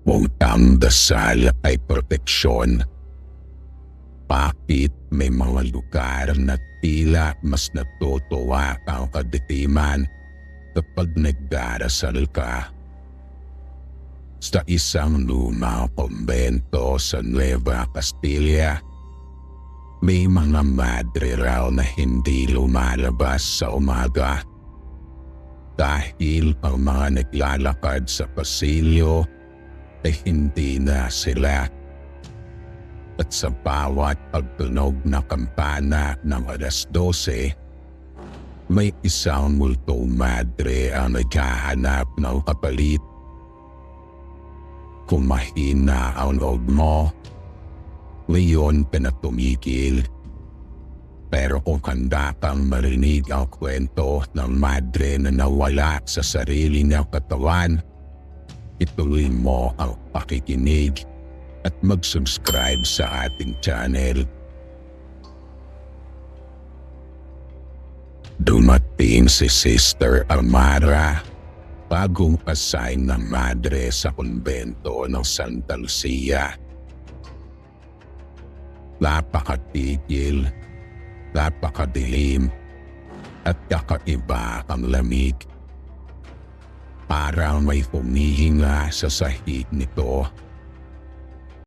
Muntang dasal ay proteksyon. Bakit may mga lugar na tila mas natutuwa ang kaditiman kapag nagdarasal ka? Sa isang lumang kumbento sa Nueva Castilla, may mga madre raw na hindi lumalabas sa umaga dahil ang mga naglalakad sa pasilyo ay hindi na sila. At sa bawat pagtunog na kampana ng 12:00, may isang multong madre ang naghahanap ng kapalit. Kung mahina ang loob mo, ngayon ka na tumigil. Pero kung handa kang marinig ang kwento ng madre na nawala sa sarili niyang katawan, ituloy mo ang pakikinig at mag-subscribe sa ating channel. Dumating si Sister Amara, bagong assign na madre sa kumbento ng Santa Lucia. Napakatigil, napakadilim, at kakaiba ang lamig. Parang may humihinga sa sahig nito.